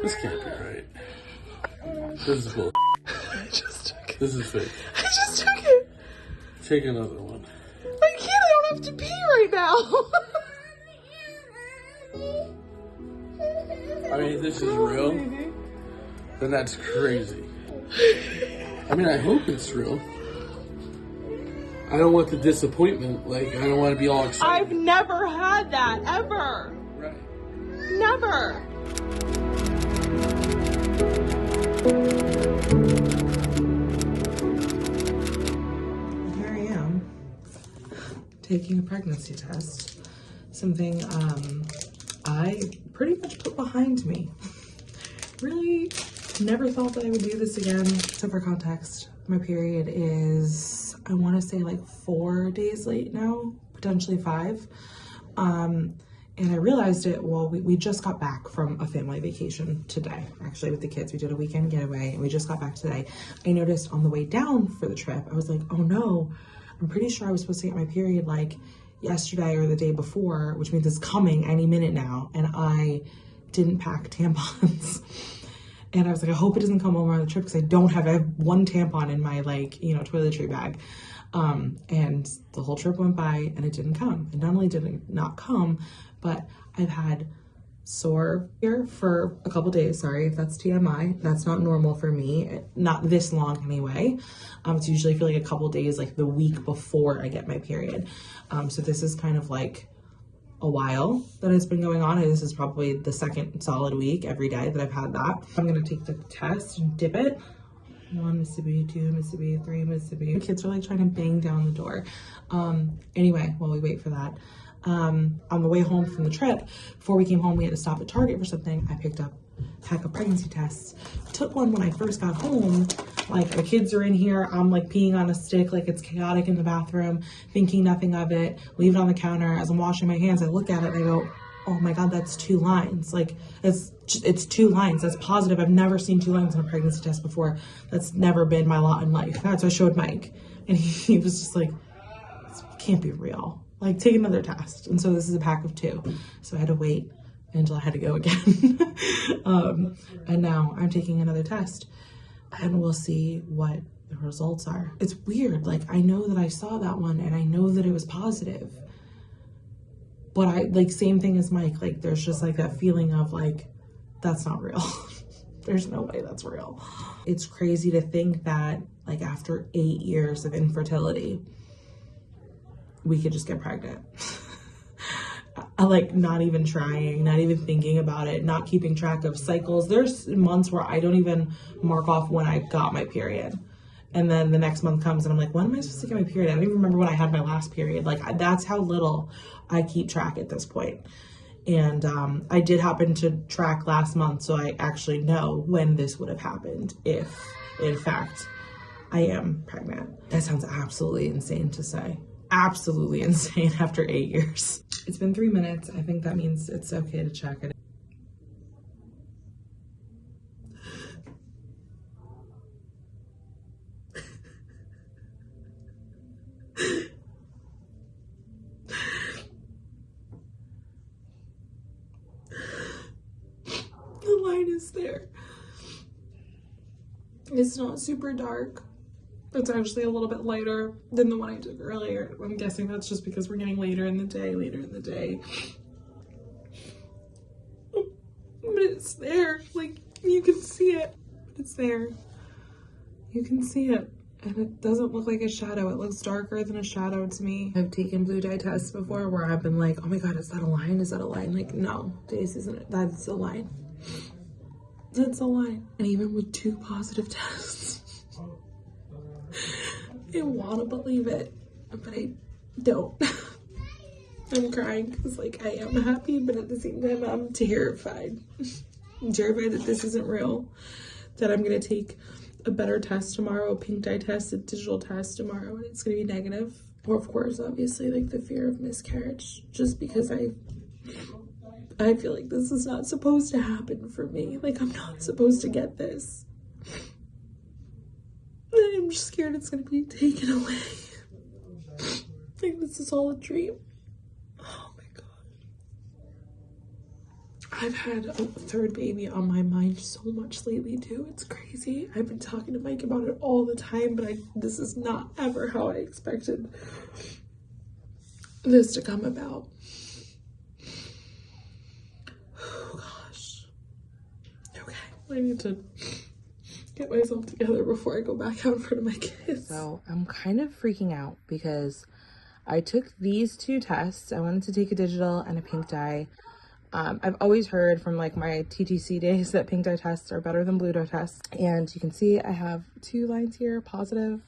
This can't be right. This is bull. I just took it. This is fake. I just took it. Take another one. I can't. I don't have to pee right now. I mean, if this is real, then that's crazy. I mean, I hope it's real. I don't want the disappointment. Like, I don't want to be all excited. I've never had that, ever. Right. Never. Here I am, taking a pregnancy test. Something I pretty much put behind me. Really never thought that I would do this again. So for context, my period is, I want to say like 4 days late now, potentially 5. And I realized it, well, we just got back from a family vacation today, actually with the kids. We did a weekend getaway and we just got back today. I noticed on the way down for the trip, I was like, oh no, I'm pretty sure I was supposed to get my period like yesterday or the day before, which means it's coming any minute now. And I didn't pack tampons. And I was like, I hope it doesn't come over on the trip because I have one tampon in my toiletry bag. And the whole trip went by and it didn't come. And not only did it not come, but I've had sore here for a couple days. Sorry if that's TMI. That's not normal for me. Not this long anyway. It's usually for like a couple days, like the week before I get my period. So this is kind of like a while that it's been going on. And this is probably the second solid week every day that I've had that. I'm going to take the test and dip it. 1 Mississippi, 2 Mississippi, 3 Mississippi. The kids are like trying to bang down the door. Anyway, while we wait for that, on the way home from the trip, before we came home, we had to stop at Target for something. I picked up a pack of pregnancy tests. Took one when I first got home. Like, the kids are in here. I'm like peeing on a stick, like it's chaotic in the bathroom, thinking nothing of it. Leave it on the counter. As I'm washing my hands, I look at it and I go, oh my God, that's 2 lines. Like, it's 2 lines. That's positive. I've never seen 2 lines on a pregnancy test before. That's never been my lot in life. That's what I showed Mike. And he was just like, this can't be real. Like, take another test. And so this is a pack of 2. So I had to wait until I had to go again. And now I'm taking another test and we'll see what the results are. It's weird. Like, I know that I saw that one and I know that it was positive. But I, like, same thing as Mike, like, there's just like that feeling of like, that's not real. There's no way that's real. It's crazy to think that like after 8 years of infertility, we could just get pregnant. I like not even trying, not even thinking about it, not keeping track of cycles. There's months where I don't even mark off when I got my period. And then the next month comes and I'm like, when am I supposed to get my period? I don't even remember when I had my last period. Like, that's how little I keep track at this point. And I did happen to track last month, so I actually know when this would have happened if, in fact, I am pregnant. That sounds absolutely insane to say. Absolutely insane after 8 years. It's been 3 minutes. I think that means it's okay to check it. The line is there. It's not super dark. It's actually a little bit lighter than the one I took earlier. I'm guessing that's just because we're getting later in the day. But it's there. Like, you can see it. It's there. You can see it. And it doesn't look like a shadow. It looks darker than a shadow to me. I've taken blue dye tests before where I've been like, oh my God, is that a line? Is that a line? Like, no, Dace, isn't it? That's a line. That's a line. And even with 2 positive tests, I want to believe it, but I don't. I'm crying because, like, I am happy, but at the same time, I'm terrified. I'm terrified that this isn't real, that I'm going to take a better test tomorrow, a pink dye test, a digital test tomorrow, and it's going to be negative. Or of course, obviously, like the fear of miscarriage, just because I feel like this is not supposed to happen for me. Like, I'm not supposed to get this. I'm just scared it's gonna be taken away. I think this is all a dream. Oh my God. I've had a third baby on my mind so much lately too. It's crazy. I've been talking to Mike about it all the time, but this is not ever how I expected this to come about. Oh gosh. Okay, I need to get myself together before I go back out in front of my kids. So I'm kind of freaking out because I took these 2 tests. I wanted to take a digital and a pink dye. I've always heard from like my TTC days that pink dye tests are better than blue dye tests. And you can see I have 2 lines here, positive,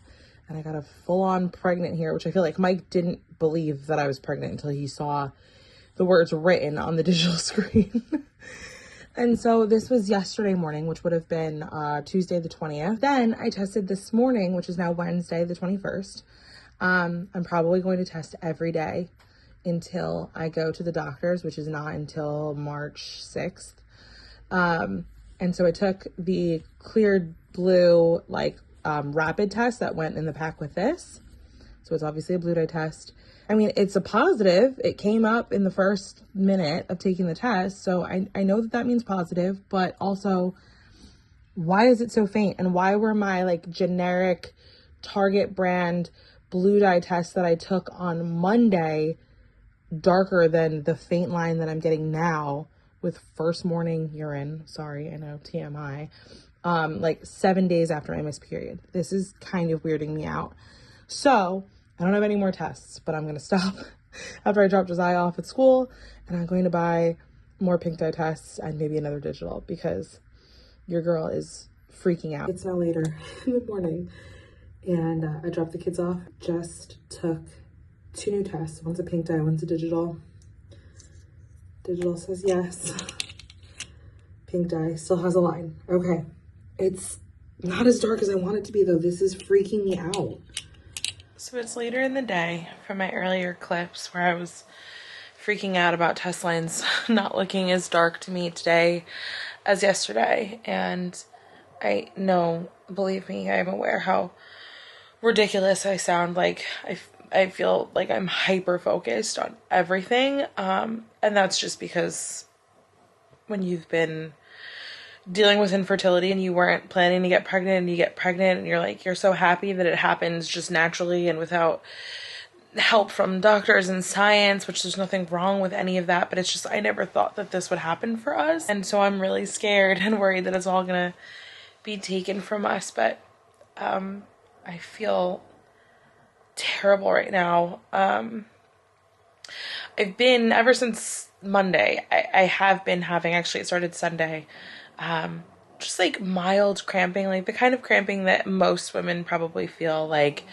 and I got a full-on pregnant here, which I feel like Mike didn't believe that I was pregnant until he saw the words written on the digital screen. And so this was yesterday morning, which would have been Tuesday the 20th. Then I tested this morning, which is now Wednesday the 21st. I'm probably going to test every day until I go to the doctor's, which is not until March 6th. And so I took the cleared blue, like, rapid test that went in the pack with this. So it's obviously a blue dye test. I mean, it's a positive. It came up in the first minute of taking the test. So I know that that means positive, but also why is it so faint? And why were my like generic Target brand blue dye tests that I took on Monday darker than the faint line that I'm getting now with first morning urine? Sorry, I know, TMI. Like 7 days after my missed period. This is kind of weirding me out. So I don't have any more tests, but I'm going to stop after I drop Josiah off at school, and I'm going to buy more pink dye tests and maybe another digital because your girl is freaking out. It's now later in the morning, and I dropped the kids off. Just took 2 new tests. One's a pink dye, one's a digital. Digital says yes. Pink dye still has a line. Okay. It's not as dark as I want it to be, though. This is freaking me out. So it's later in the day from my earlier clips where I was freaking out about test lines not looking as dark to me today as yesterday. And I know, believe me, I'm aware how ridiculous I sound. Like I feel like I'm hyper focused on everything. And that's just because when you've been dealing with infertility and you weren't planning to get pregnant and you get pregnant and you're like, you're so happy that it happens just naturally and without help from doctors and science, which there's nothing wrong with any of that, but it's just, I never thought that this would happen for us. And so I'm really scared and worried that it's all gonna be taken from us. But I feel terrible right now. I've been, ever since Monday, I have been having, actually it started Sunday, just like mild cramping, like the kind of cramping that most women probably feel like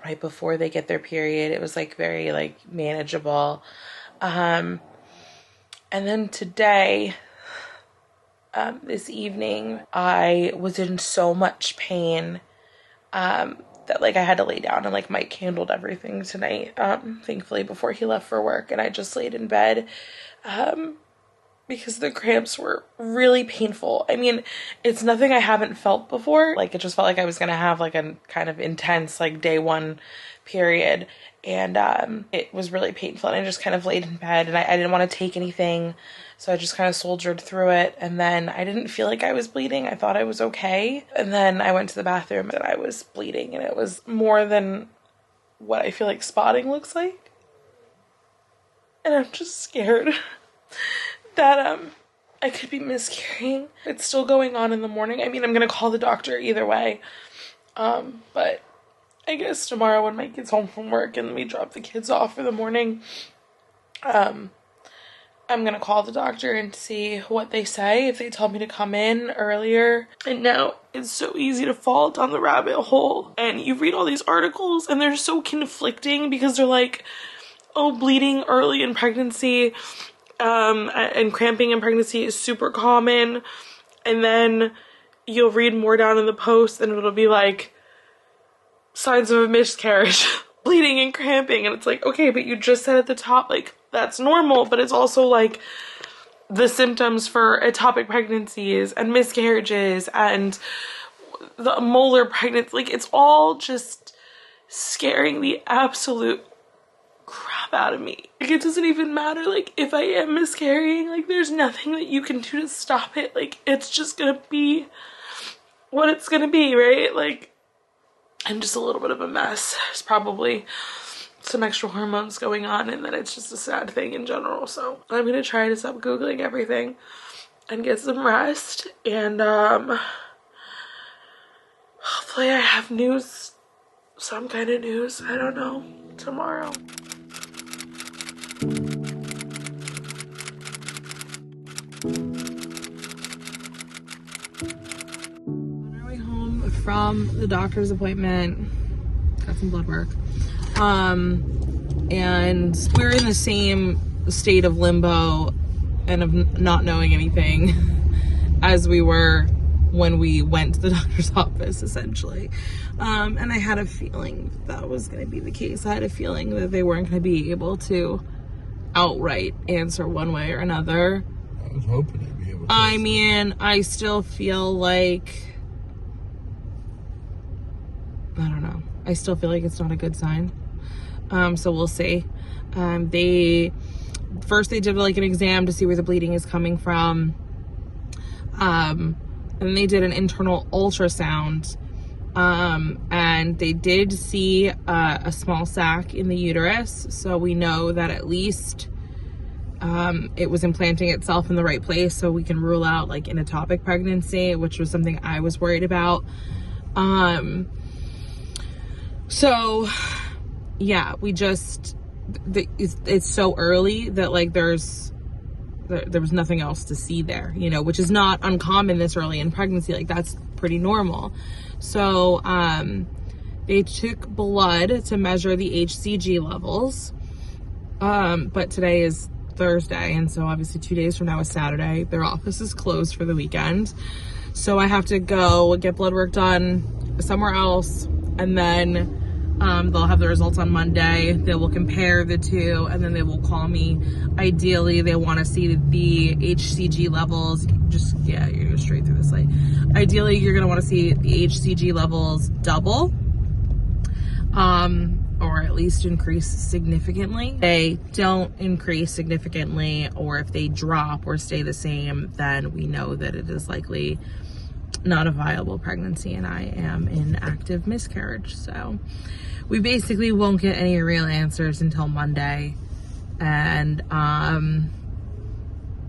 right before they get their period. It was like very like manageable. And then today, this evening, I was in so much pain, that like I had to lay down, and like Mike handled everything tonight, thankfully before he left for work, and I just laid in bed, because the cramps were really painful. I mean, it's nothing I haven't felt before. Like, it just felt like I was gonna have like a kind of intense like day 1 period, and it was really painful, and I just kind of laid in bed, and I didn't want to take anything, so I just kind of soldiered through it. And then I didn't feel like I was bleeding. I thought I was okay, and then I went to the bathroom and I was bleeding, and it was more than what I feel like spotting looks like, and I'm just scared that I could be miscarrying. It's still going on in the morning. I mean, I'm gonna call the doctor either way, but I guess tomorrow when Mike gets home from work and we drop the kids off for the morning, I'm gonna call the doctor and see what they say, if they tell me to come in earlier. And now it's so easy to fall down the rabbit hole, and you read all these articles and they're so conflicting because they're like, oh, bleeding early in pregnancy and cramping in pregnancy is super common, and then you'll read more down in the post and it'll be like signs of a miscarriage. bleeding and cramping. And it's like, okay, but you just said at the top, like, that's normal, but it's also like the symptoms for ectopic pregnancies and miscarriages and the molar pregnancy. Like, it's all just scaring the absolute crap out of me. Like, it doesn't even matter, like, if I am miscarrying, like, there's nothing that you can do to stop it. Like, it's just gonna be what it's gonna be, right? Like, I'm just a little bit of a mess. There's probably some extra hormones going on, and then it's just a sad thing in general. So I'm gonna try to stop Googling everything and get some rest, and hopefully I have news, some kind of news, I don't know, tomorrow. On our way home from the doctor's appointment, got some blood work, and we're in the same state of limbo and of not knowing anything as we were when we went to the doctor's office, essentially. And I had a feeling that was going to be the case. I had a feeling that they weren't going to be able to outright answer one way or another. I was hoping they'd be able to. I mean, I still feel like, I don't know. I still feel like it's not a good sign. So we'll see. They did like an exam to see where the bleeding is coming from. And they did an internal ultrasound. And they did see a small sac in the uterus. So we know that at least it was implanting itself in the right place, so we can rule out like an ectopic pregnancy, which was something I was worried about. So yeah, we just, it's so early that like there was nothing else to see there, you know, which is not uncommon this early in pregnancy. Like, that's pretty normal. So they took blood to measure the HCG levels, but today is Thursday, and so obviously 2 days from now is Saturday. Their office is closed for the weekend, so I have to go get blood work done somewhere else, and then they'll have the results on Monday. They will compare the two, and then they will call me. Ideally, they want to see the HCG levels. You're going to go straight through this light. Ideally, you're going to want to see the HCG levels double, or at least increase significantly. If they don't increase significantly, or if they drop or stay the same, then we know that it is likely not a viable pregnancy, and I am in active miscarriage. So we basically won't get any real answers until Monday, and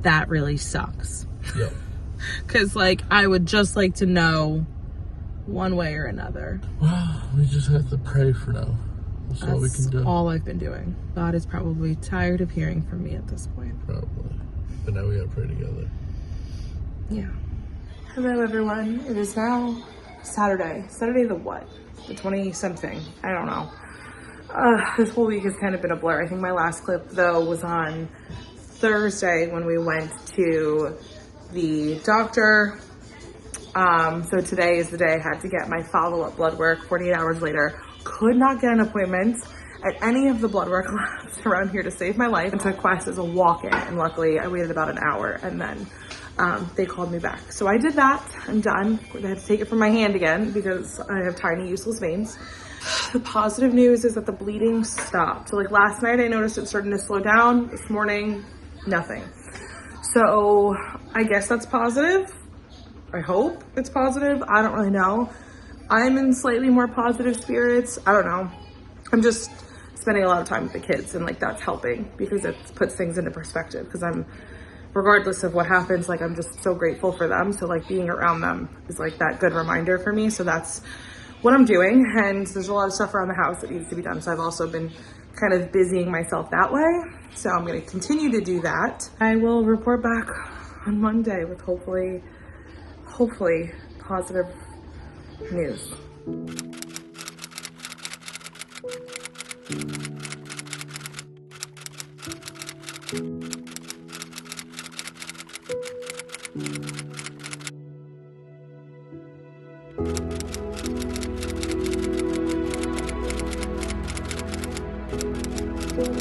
that really sucks. Yeah. Because like, I would just like to know one way or another. Well, we just have to pray for now. That's all we can do. All I've been doing. God is probably tired of hearing from me at this point. Probably. But now we gotta pray together. Yeah. Hello everyone. It is now Saturday. Saturday the what? The 20-something. I don't know. This whole week has kind of been a blur. I think my last clip though was on Thursday when we went to the doctor. So today is the day I had to get my follow-up blood work 48 hours later. Could not get an appointment at any of the blood work labs around here to save my life, and took Quest as a walk-in, and luckily I waited about an hour, and then they called me back. So I did that. I'm done. I had to take it from my hand again because I have tiny useless veins. The positive news is that the bleeding stopped. So like last night I noticed it starting to slow down. This morning, nothing. So I guess that's positive. I hope it's positive. I don't really know. I'm in slightly more positive spirits. I don't know. I'm just spending a lot of time with the kids, and like that's helping because it puts things into perspective, because regardless of what happens, like I'm just so grateful for them. So like being around them is like that good reminder for me. So that's what I'm doing. And there's a lot of stuff around the house that needs to be done. So I've also been kind of busying myself that way. So I'm going to continue to do that. I will report back on Monday with hopefully positive news. Well,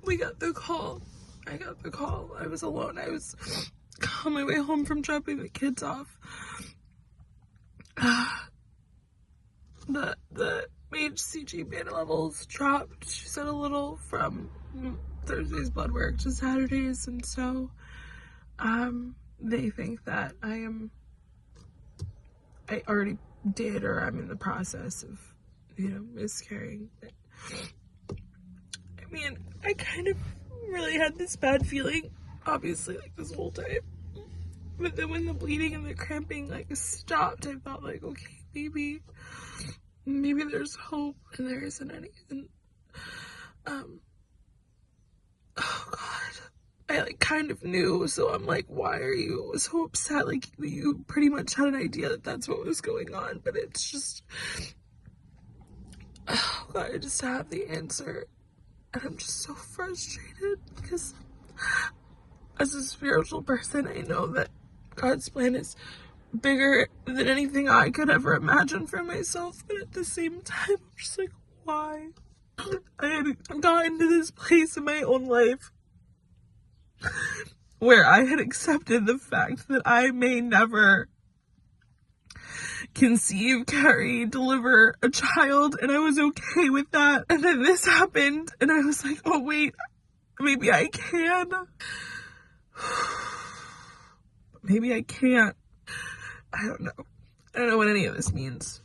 we got the call. I got the call. I was alone. I was on my way home from dropping the kids off. The HCG beta levels dropped, she said, a little from Thursday's blood work to Saturday's, and so they think that I already did, or I'm in the process of, miscarrying. I mean, I kind of really had this bad feeling, obviously, like, this whole time. But then when the bleeding and the cramping, like, stopped, I felt like, okay, maybe there's hope, and there isn't any. And, oh, God. I, like, kind of knew, so I'm like, why are you so upset? Like, you pretty much had an idea that that's what was going on, but it's just, oh, God, I just have the answer. And I'm just so frustrated because as a spiritual person, I know that God's plan is bigger than anything I could ever imagine for myself. But at the same time, I'm just like, why? I had gotten to this place in my own life where I had accepted the fact that I may never conceive, carry, deliver a child, and I was okay with that. And then this happened, and I was like, oh wait, maybe I can. Maybe I can't. I don't know. I don't know what any of this means.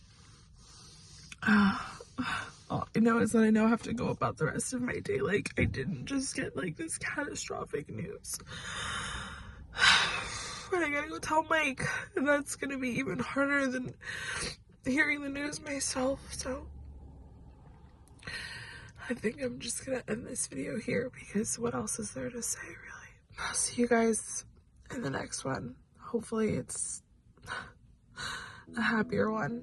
All I know is that I now have to go about the rest of my day like I didn't just get, like, this catastrophic news. And I gotta go tell Mike, and that's gonna be even harder than hearing the news myself. So I think I'm just gonna end this video here, because what else is there to say, really? I'll see you guys in the next one. Hopefully it's a happier one.